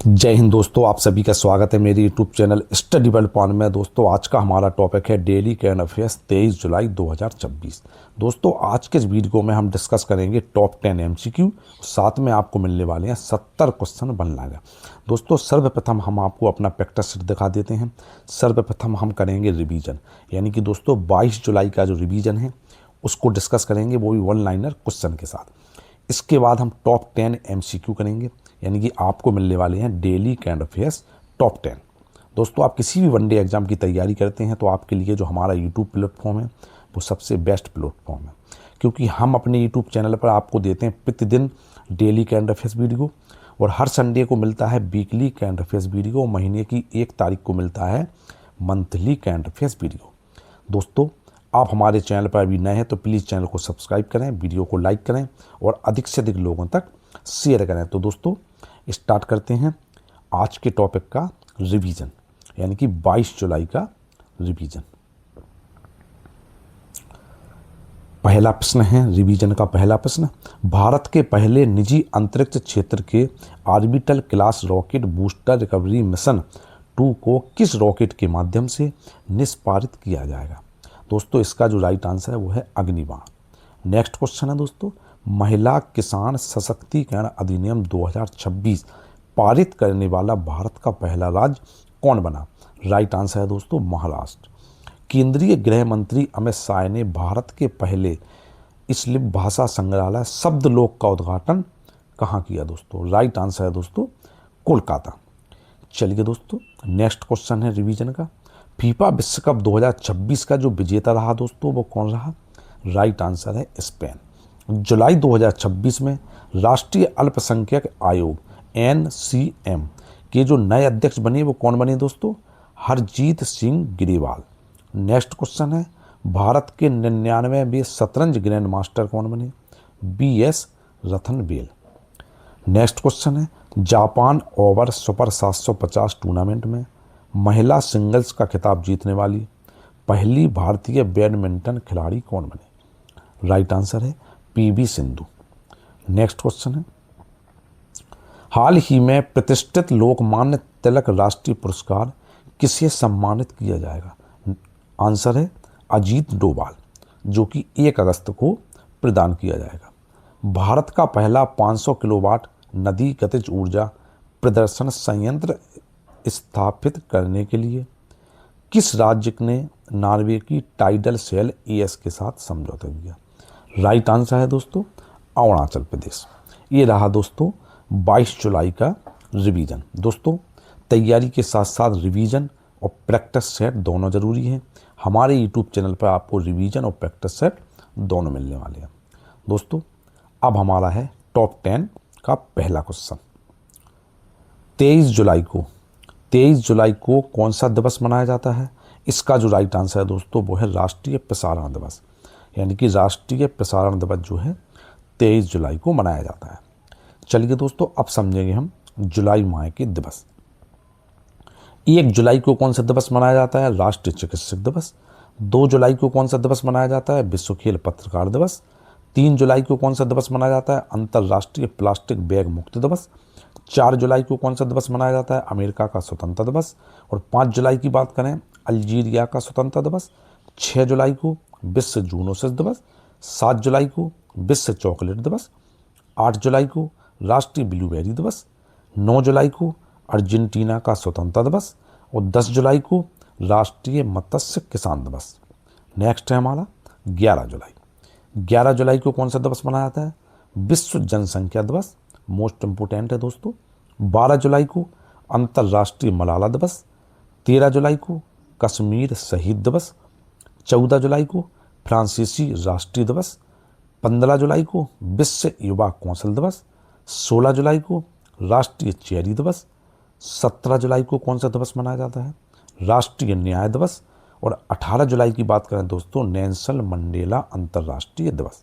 जय हिंद दोस्तों, आप सभी का स्वागत है मेरे YouTube channel study world point में। दोस्तों आज का हमारा टॉपिक है डेली करंट अफेयर्स 23 जुलाई 2026। दोस्तों आज के इस वीडियो में हम डिस्कस करेंगे टॉप 10 एमसीक्यू, साथ में आपको मिलने वाले हैं 70 क्वेश्चन बन लाएगा। दोस्तों सर्वप्रथम हम आपको अपना प्रैक्टिस सेट दिखा देते हैं। सर्वप्रथम हम करेंगे रिवीजन, यानी कि दोस्तों 22 जुलाई का जो रिवीजन है उसको डिस्कस करेंगे, वो भी वन लाइनर क्वेश्चन के साथ। इसके बाद हम टॉप 10 एमसीक्यू करेंगे, यानी कि आपको मिलने वाले हैं डेली करंट अफेयर्स टॉप 10। दोस्तों आप किसी भी वनडे एग्जाम की तैयारी करते हैं तो आपके लिए जो हमारा यूट्यूब प्लेटफॉर्म है वो सबसे बेस्ट प्लेटफॉर्म है, क्योंकि हम अपने यूट्यूब चैनल पर आपको देते हैं प्रतिदिन डेली करंट अफेयर्स वीडियो, और हर संडे को मिलता है वीकली करंट अफेयर्स वीडियो, और महीने की 1 तारीख को मिलता है मंथली करंट अफेयर्स वीडियो। दोस्तों आप हमारे चैनल पर अभी नए हैं तो प्लीज़ चैनल को सब्सक्राइब करें, वीडियो को लाइक करें और अधिक से अधिक लोगों तक शेयर करें। तो दोस्तों स्टार्ट करते हैं आज के टॉपिक का रिवीजन, यानी कि 22 जुलाई का रिवीजन। पहला प्रश्न है रिवीजन का पहला प्रश्न, भारत के पहले निजी अंतरिक्ष क्षेत्र के orbital class rocket booster recovery mission 2 को किस रॉकेट के माध्यम से निष्पादित किया जाएगा? दोस्तों इसका जो राइट आंसर है वो है अग्निबाण। नेक्स्ट क्वेश्चन है दोस्तों, महिला किसान सशक्तिकरण अधिनियम 2026 पारित करने वाला भारत का पहला राज्य कौन बना? राइट आंसर है दोस्तों महाराष्ट्र। केंद्रीय गृह मंत्री अमित शाह ने भारत के पहले इस्लिप भाषा संग्रहालय शब्दलोक का उद्घाटन कहाँ किया? दोस्तों राइट आंसर है दोस्तों कोलकाता। चलिए दोस्तों नेक्स्ट क्वेश्चन है रिवीजन का, फीफा विश्व कप 2026 का जो विजेता रहा दोस्तों वो कौन रहा? राइट आंसर है स्पेन। जुलाई 2026 में राष्ट्रीय अल्पसंख्यक आयोग NCM के जो नए अध्यक्ष बने वो कौन बने दोस्तों? हरजीत सिंह ग्रेवाल। नेक्स्ट क्वेश्चन है, भारत के 99वें शतरंज ग्रैंड मास्टर कौन बने? BS रतनवेल। नेक्स्ट क्वेश्चन है, जापान ओवर सुपर 750 टूर्नामेंट में महिला सिंगल्स का खिताब जीतने वाली पहली भारतीय बैडमिंटन खिलाड़ी कौन बने? राइट आंसर है PV सिंधु। नेक्स्ट क्वेश्चन है, हाल ही में प्रतिष्ठित लोकमान्य तिलक राष्ट्रीय पुरस्कार किसे सम्मानित किया जाएगा? आंसर है अजीत डोभाल, जो कि 1 अगस्त को प्रदान किया जाएगा। भारत का पहला 500 किलोवाट नदी गतिज ऊर्जा प्रदर्शन संयंत्र स्थापित करने के लिए किस राज्य ने नॉर्वे की टाइडल सेल AS के साथ समझौता किया? राइट आंसर है दोस्तों अरुणाचल प्रदेश। ये रहा दोस्तों 22 जुलाई का रिवीजन। दोस्तों तैयारी के साथ साथ रिवीजन और प्रैक्टिस सेट दोनों ज़रूरी हैं। हमारे यूट्यूब चैनल पर आपको रिवीजन और प्रैक्टिस सेट दोनों मिलने वाले हैं। दोस्तों अब हमारा है टॉप 10 का पहला क्वेश्चन। 23 जुलाई को कौन सा दिवस मनाया जाता है? इसका जो राइट आंसर है दोस्तों वो है राष्ट्रीय प्रसारण दिवस, यानी कि राष्ट्रीय प्रसारण दिवस जो है 23 जुलाई को मनाया जाता है। चलिए दोस्तों अब समझेंगे हम जुलाई माह के दिवस। 1 जुलाई को कौन सा दिवस मनाया जाता है? राष्ट्रीय चिकित्सक दिवस। 2 जुलाई को कौन सा दिवस मनाया जाता है? विश्व खेल पत्रकार दिवस। 3 जुलाई को कौन सा दिवस मनाया जाता है? अंतर्राष्ट्रीय प्लास्टिक बैग मुक्ति दिवस। 4 जुलाई को कौन सा दिवस मनाया जाता है? अमेरिका का स्वतंत्रता दिवस। और 5 जुलाई की बात करें अल्जीरिया का स्वतंत्रता दिवस। 6 जुलाई को विश्व जूनोसिस दिवस। 7 जुलाई को विश्व चॉकलेट दिवस। 8 जुलाई को राष्ट्रीय ब्लूबेरी दिवस। 9 जुलाई को अर्जेंटीना का स्वतंत्रता दिवस। और 10 जुलाई को राष्ट्रीय मत्स्य किसान दिवस। नेक्स्ट है हमारा 11 जुलाई। 11 जुलाई को कौन सा दिवस मनाया जाता है? विश्व जनसंख्या दिवस, मोस्ट इम्पोर्टेंट है दोस्तों। 12 जुलाई को अंतर्राष्ट्रीय मलाला दिवस। 13 जुलाई को कश्मीर शहीद दिवस। 14 जुलाई को फ्रांसीसी राष्ट्रीय दिवस। 15 जुलाई को विश्व युवा कौशल दिवस। 16 जुलाई को राष्ट्रीय चेरी दिवस। 17 जुलाई को कौन सा दिवस मनाया जाता है? राष्ट्रीय न्याय दिवस। और 18 जुलाई की बात करें दोस्तों नेल्सन मंडेला अंतर्राष्ट्रीय दिवस।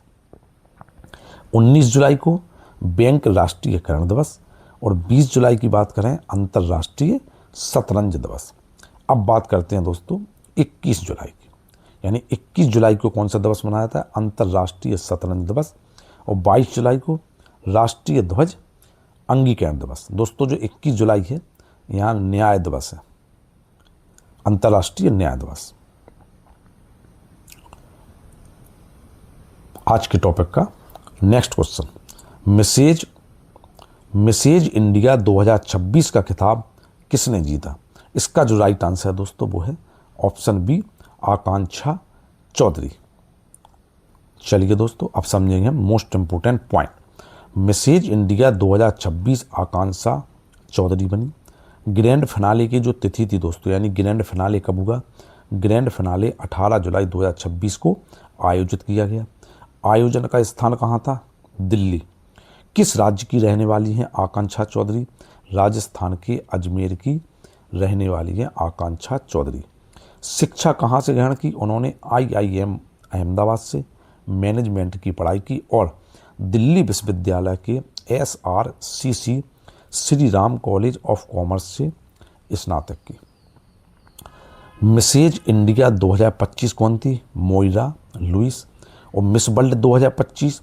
19 जुलाई को बैंक राष्ट्रीयकरण दिवस। और 20 जुलाई की बात करें अंतर्राष्ट्रीय शतरंज दिवस। अब बात करते हैं दोस्तों 21 जुलाई की, यानी 21 जुलाई को कौन सा दिवस मनाया जाता है? अंतर्राष्ट्रीय शतरंज दिवस। और 22 जुलाई को राष्ट्रीय ध्वज अंगीकरण दिवस। दोस्तों जो 21 जुलाई है यहाँ न्याय दिवस है, अंतर्राष्ट्रीय न्याय दिवस। आज के टॉपिक का नेक्स्ट क्वेश्चन, मिसेज इंडिया 2026 का खिताब किसने जीता? इसका जो राइट आंसर है दोस्तों वो है ऑप्शन बी, आकांक्षा चौधरी। चलिए दोस्तों अब समझेंगे हम most important point. Mrs India 2026 Akanksha Chaudhary बनी। ग्रैंड फिनाले की जो तिथि थी दोस्तों, यानी ग्रैंड फिनाले कब हुआ? ग्रैंड फिनाले 18 जुलाई 2026 को आयोजित किया गया। आयोजन का स्थान कहाँ था? दिल्ली। किस राज्य की रहने वाली हैं आकांक्षा चौधरी? राजस्थान के अजमेर की रहने वाली है आकांक्षा चौधरी। शिक्षा कहाँ से ग्रहण की? उन्होंने IIM अहमदाबाद से मैनेजमेंट की पढ़ाई की और दिल्ली विश्वविद्यालय के SRCC Shri Ram college of commerce से स्नातक की। मिसेज इंडिया 2025 कौन थी? Moira Lewis. और miss world 2025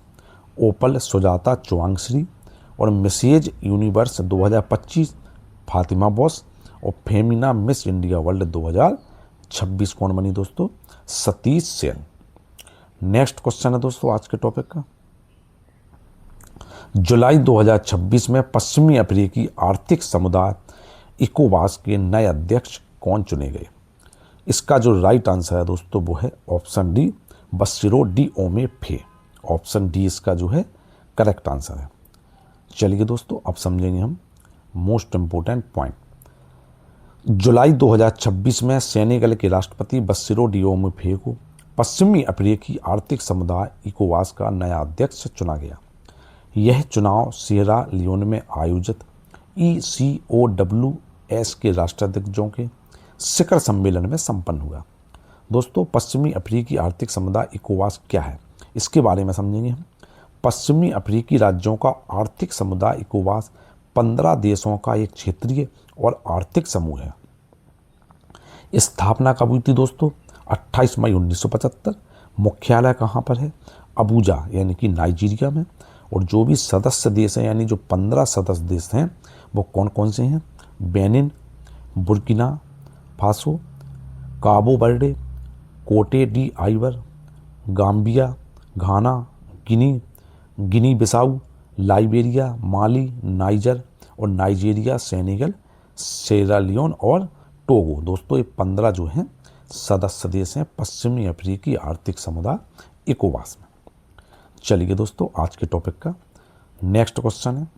Opal Suchata Chuangsri. और मिसेज यूनिवर्स 2025 फातिमा बोस। और फेमिना मिस इंडिया वर्ल्ड 2026 कौन बनी दोस्तों? सतीश सेन। नेक्स्ट क्वेश्चन है दोस्तों आज के टॉपिक का, जुलाई 2026 में पश्चिमी अफ्रीकी आर्थिक समुदाय इकोवास के नए अध्यक्ष कौन चुने गए? इसका जो राइट आंसर है दोस्तों वो है ऑप्शन डी, बसिरो डिओमे फे। ऑप्शन डी इसका जो है करेक्ट आंसर है। चलिए दोस्तों अब समझेंगे हम मोस्ट इंपोर्टेंट पॉइंट। जुलाई 2026 में सेनेगल के राष्ट्रपति बसिरो डिओमे फे को पश्चिमी अफ्रीकी आर्थिक समुदाय इकोवास का नया अध्यक्ष चुना गया। यह चुनाव सिएरा लियोन में आयोजित ECOWS के राष्ट्राध्यक्षों के शिखर सम्मेलन में संपन्न हुआ। दोस्तों पश्चिमी अफ्रीकी आर्थिक समुदाय इकोवास क्या है, इसके बारे में समझेंगे हम। पश्चिमी अफ्रीकी राज्यों का आर्थिक समुदाय इकोवास 15 देशों का एक क्षेत्रीय और आर्थिक समूह है। स्थापना कब हुई थी दोस्तों? 28 मई 1975। मुख्यालय कहाँ पर है? अबूजा यानी कि नाइजीरिया में। और जो भी सदस्य देश हैं यानी जो 15 सदस्य देश हैं वो कौन कौन से हैं? बेनिन, बुर्किना फासो, काबो वर्डे, कोटे डी आइवर, गाम्बिया, घाना, गिनी बिसाऊ, लाइबेरिया, माली, नाइजर और नाइजीरिया, सेनेगल, सिएरा लियोन और टोगो। दोस्तों ये 15 जो हैं सदस्य देश हैं पश्चिमी अफ्रीकी आर्थिक समुदाय इकोवास में। चलिए दोस्तों आज के टॉपिक का नेक्स्ट क्वेश्चन है,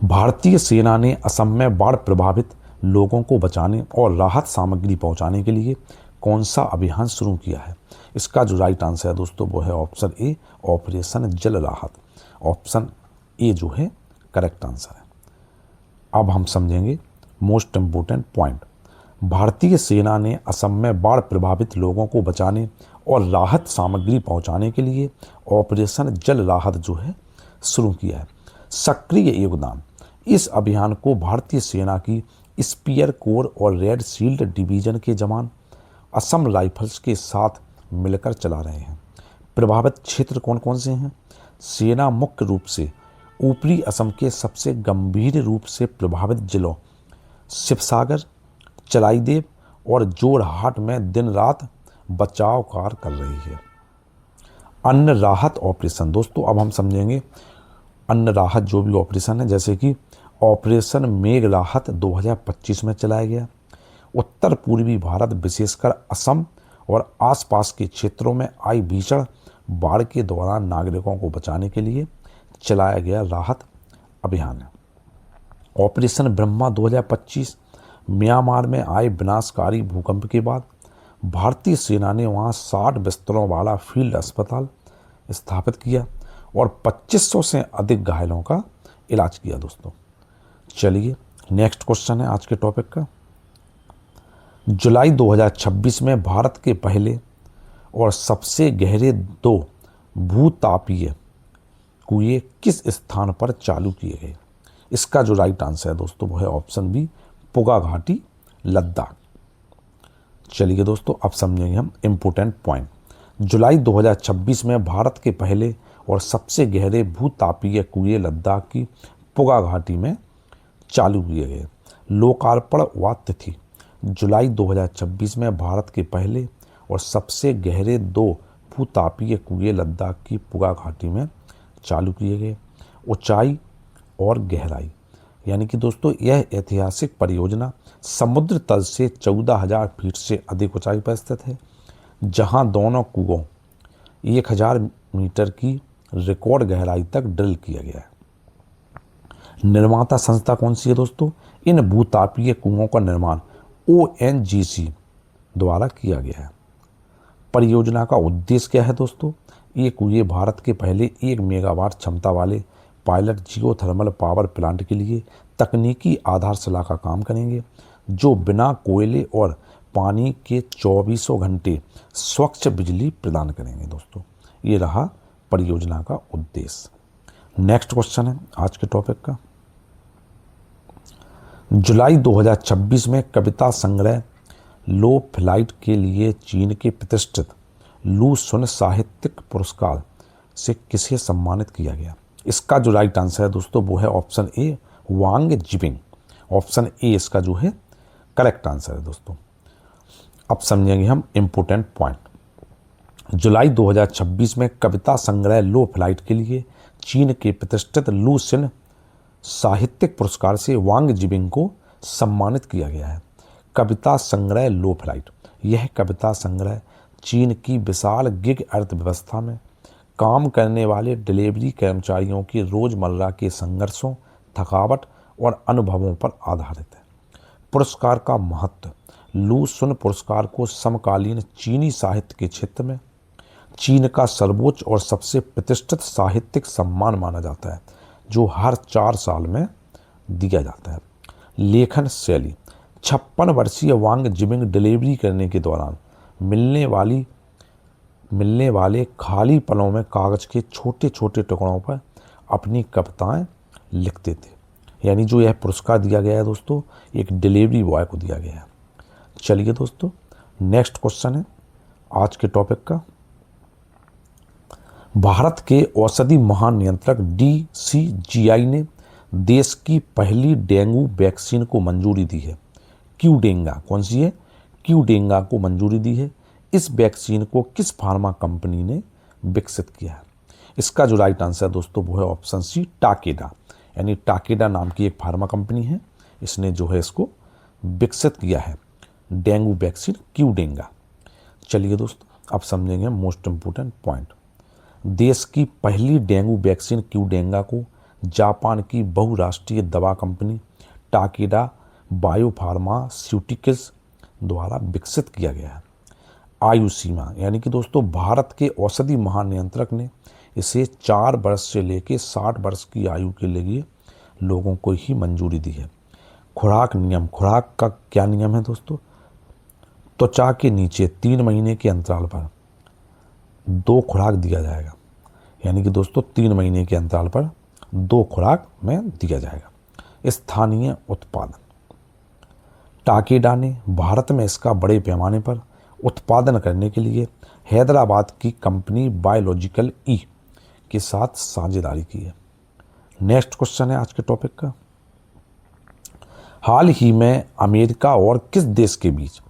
भारतीय सेना ने असम में बाढ़ प्रभावित लोगों को बचाने और राहत सामग्री पहुंचाने के लिए कौन सा अभियान शुरू किया है? इसका जो राइट आंसर है दोस्तों वो है ऑप्शन ए, ऑपरेशन जल राहत। ऑप्शन ए जो है करेक्ट आंसर है। अब हम समझेंगे मोस्ट इंपोर्टेंट पॉइंट। भारतीय सेना ने असम में बाढ़ प्रभावित लोगों को बचाने और राहत सामग्री पहुंचाने के लिए ऑपरेशन जल राहत जो है शुरू किया है। सक्रिय योगदान। इस अभियान को भारतीय सेना की स्पीयर कोर और रेड शील्ड डिवीजन के जवान असम राइफल्स के साथ मिलकर चला रहे हैं। प्रभावित क्षेत्र कौन कौन से हैं? सेना मुख्य रूप से ऊपरी असम के सबसे गंभीर रूप से प्रभावित जिलों शिवसागर, चलाईदेव और जोरहाट में दिन रात बचाव कार्य कर रही है। अन्न राहत ऑपरेशन। दोस्तों अब हम समझेंगे अन्न राहत जो भी ऑपरेशन है, जैसे कि ऑपरेशन मेघ राहत 2025 में चलाया गया। उत्तर पूर्वी भारत विशेषकर असम और आसपास के क्षेत्रों में आई भीषण बाढ़ के दौरान नागरिकों को बचाने के लिए चलाया गया राहत अभियान है। ऑपरेशन ब्रह्मा 2025 म्यांमार में आए विनाशकारी भूकंप के बाद भारतीय सेना ने वहां 60 बिस्तरों वाला फील्ड अस्पताल स्थापित किया और 2500 से अधिक घायलों का इलाज किया। दोस्तों चलिए नेक्स्ट क्वेश्चन है आज के टॉपिक का, जुलाई 2026 में भारत के पहले और सबसे गहरे 2 भूतापीय कुएं किस स्थान पर चालू किए गए? इसका जो राइट आंसर है दोस्तों वो है ऑप्शन बी, पुगा घाटी, लद्दाख। चलिए दोस्तों अब समझेंगे हम इम्पोर्टेंट पॉइंट। जुलाई 2026 में भारत के पहले और सबसे गहरे भूतापीय कुएं लद्दाख की पुगा घाटी में चालू किए गए। लोकार्पण व तिथि: जुलाई 2026 में भारत के पहले और सबसे गहरे 2 भूतापीय कुएं लद्दाख की पुगा घाटी में चालू किए गए। ऊंचाई और गहराई, यानी कि दोस्तों यह ऐतिहासिक परियोजना समुद्र तल से 14,000 फीट से अधिक ऊंचाई पर स्थित है, जहां दोनों कुओं 1,000 मीटर की रिकॉर्ड गहराई तक ड्रिल किया गया है। निर्माता संस्था कौन सी है दोस्तों? इन भूतापीय कुओं का निर्माण ONGC द्वारा किया गया है। परियोजना का उद्देश्य क्या है दोस्तों? ये कुएं भारत के पहले 1 मेगावाट क्षमता वाले पायलट जियोथर्मल पावर प्लांट के लिए तकनीकी आधारशिला का काम करेंगे, जो बिना कोयले और पानी के 24 घंटे स्वच्छ बिजली प्रदान करेंगे। दोस्तों ये रहा परियोजना का उद्देश्य। नेक्स्ट क्वेश्चन है आज के टॉपिक का। जुलाई 2026 में कविता संग्रह लो फ्लाइट के लिए चीन के प्रतिष्ठित लू सुन साहित्यिक पुरस्कार से किसे सम्मानित किया गया? इसका जो राइट आंसर है दोस्तों वो है option A, Wang जिबिंग। Option A इसका जो है करेक्ट आंसर है दोस्तों। अब समझेंगे हम इम्पोर्टेंट पॉइंट। जुलाई 2026 में कविता संग्रह लो फ्लाइट के लिए चीन के प्रतिष्ठित लू सिन साहित्यिक पुरस्कार से वांग जिबिंग को सम्मानित किया गया है। कविता संग्रह लो फ्लाइट, यह कविता संग्रह चीन की विशाल गिग अर्थव्यवस्था में काम करने वाले डिलीवरी कर्मचारियों की रोजमर्रा के संघर्षों, थकावट और अनुभवों पर आधारित है। पुरस्कार का महत्व: लू सुन पुरस्कार को समकालीन चीनी साहित्य के क्षेत्र में चीन का सर्वोच्च और सबसे प्रतिष्ठित साहित्यिक सम्मान माना जाता है, जो हर 4 साल में दिया जाता है। लेखन शैली: 56 वर्षीय वांग जिबिंग डिलीवरी करने के दौरान मिलने वाले खाली पलों में कागज के छोटे छोटे टुकड़ों पर अपनी कविताएं लिखते थे। यानी जो यह पुरस्कार दिया गया है दोस्तों, एक डिलीवरी बॉय को दिया गया है। चलिए दोस्तों नेक्स्ट क्वेश्चन है आज के टॉपिक का। भारत के औषधि महानियंत्रक DCGI ने देश की पहली डेंगू वैक्सीन को मंजूरी दी है। क्यूडेंगा, कौन सी है? क्यूडेंगा को मंजूरी दी है। इस वैक्सीन को किस फार्मा कंपनी ने विकसित किया है? इसका जो राइट आंसर है दोस्तों वो है ऑप्शन सी, टाकेडा। यानी टाकेडा नाम की एक फार्मा कंपनी है, इसने जो है इसको विकसित किया है, डेंगू वैक्सीन क्यूडेंगा। चलिए दोस्तों अब समझेंगे मोस्ट इम्पोर्टेंट पॉइंट। देश की पहली डेंगू वैक्सीन क्यूडेंगा को जापान की बहुराष्ट्रीय दवा कंपनी टाकेडा बायोफार्मास्यूटिकल्स द्वारा विकसित किया गया है। आयु सीमा, यानी कि दोस्तों भारत के औषधि महानियंत्रक ने इसे 4 वर्ष से लेकर 60 वर्ष की आयु के लिए लोगों को ही मंजूरी दी है। खुराक नियम, खुराक का क्या नियम है दोस्तों? त्वचा के नीचे 3 महीने के अंतराल पर 2 खुराक दिया जाएगा। यानी कि दोस्तों 3 महीने के अंतराल पर 2 खुराक में दिया जाएगा। स्थानीय उत्पादन: टाकेडा ने भारत में इसका बड़े पैमाने पर उत्पादन करने के लिए हैदराबाद की कंपनी बायोलॉजिकल ई के साथ साझेदारी की है। नेक्स्ट क्वेश्चन है आज के टॉपिक का। हाल ही में अमेरिका और किस देश के बीच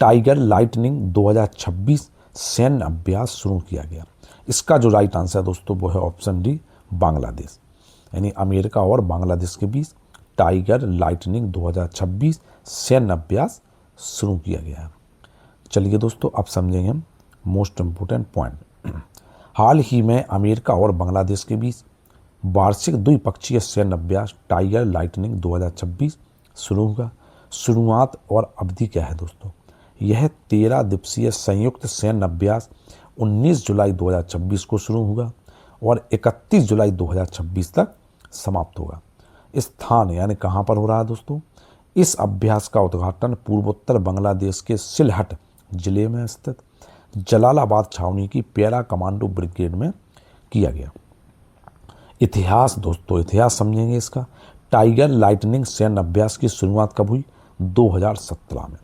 टाइगर लाइटनिंग 2026 सैन्य अभ्यास शुरू किया गया? इसका जो राइट आंसर है दोस्तों वो है ऑप्शन डी, बांग्लादेश। यानी अमेरिका और बांग्लादेश के बीच टाइगर लाइटनिंग 2026 सैन्य अभ्यास शुरू किया गया है। चलिए दोस्तों अब समझेंगे हम मोस्ट इम्पोर्टेंट पॉइंट। हाल ही में अमेरिका और बांग्लादेश के बीच वार्षिक द्विपक्षीय सैन्य अभ्यास टाइगर लाइटनिंग 2026 शुरू होगा। शुरुआत और अवधि क्या है दोस्तों? यह 13 दिवसीय संयुक्त सैन्य अभ्यास 19 जुलाई 2026 को शुरू होगा और 31 जुलाई 2026 तक समाप्त होगा। स्थान यानी कहाँ पर हो रहा है दोस्तों? इस अभ्यास का उद्घाटन पूर्वोत्तर बांग्लादेश के सिलहट जिले में स्थित जलालाबाद छावनी की पैरा कमांडो ब्रिगेड में किया गया। इतिहास दोस्तों, इतिहास समझेंगे इसका। टाइगर लाइटनिंग सैन्य अभ्यास की शुरुआत कब हुई? 2017 में।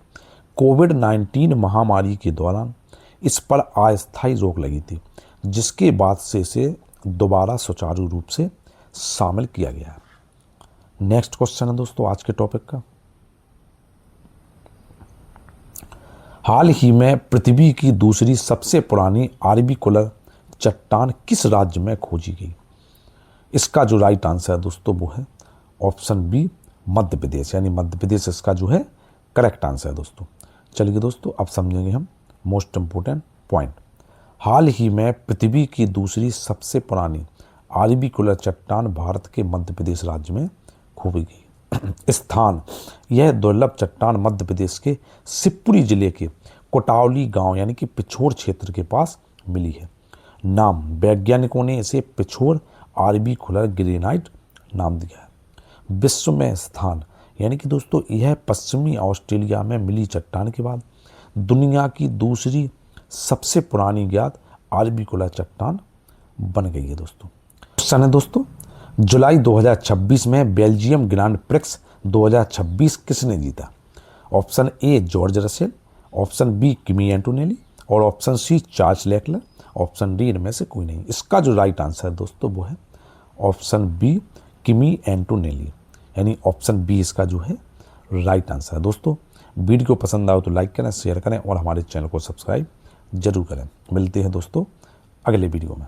कोविड-19 महामारी के दौरान इस पर अस्थायी रोक लगी थी, जिसके बाद से इसे दोबारा सुचारू रूप से शामिल किया गया है। नेक्स्ट क्वेश्चन है दोस्तों आज के टॉपिक का। हाल ही में पृथ्वी की दूसरी सबसे पुरानी आर्बिकुलर चट्टान किस राज्य में खोजी गई? इसका जो राइट आंसर है दोस्तों वो है ऑप्शन बी मध्य प्रदेश, यानी मध्य प्रदेश इसका जो है करेक्ट आंसर है दोस्तों। चलिए दोस्तों अब समझेंगे हम मोस्ट इंपोर्टेंट पॉइंट। हाल ही में पृथ्वी की दूसरी सबसे पुरानी आर्बिकुलर चट्टान भारत के मध्य प्रदेश राज्य में खोजी गई स्थान, यह दुर्लभ चट्टान मध्य प्रदेश के शिवपुरी जिले के कोटावली गांव यानी कि पिछोर क्षेत्र के पास मिली है। नाम, वैज्ञानिकों ने इसे पिछोर आर्बिकुलर ग्रेनाइट नाम दिया है। विश्व में स्थान, यानी कि दोस्तों यह पश्चिमी ऑस्ट्रेलिया में मिली चट्टान के बाद दुनिया की दूसरी सबसे पुरानी ज्ञात आर्बिकुलर चट्टान बन गई है दोस्तों। क्वेश्चन है दोस्तों, जुलाई 2026 में बेल्जियम ग्रांड प्रिक्स 2026 किसने जीता? Option A George Russell, option B Kimi Antonelli और option C Charles Leclerc, option D इनमें से कोई नहीं। इसका जो राइट आंसर है दोस्तों वो है ऑप्शन बी किमी एंटोनेली, यानी ऑप्शन बी इसका जो है राइट आंसर है। दोस्तों वीडियो पसंद आए तो लाइक करें, शेयर करें और हमारे चैनल को सब्सक्राइब जरूर करें। मिलते हैं दोस्तों अगले वीडियो में।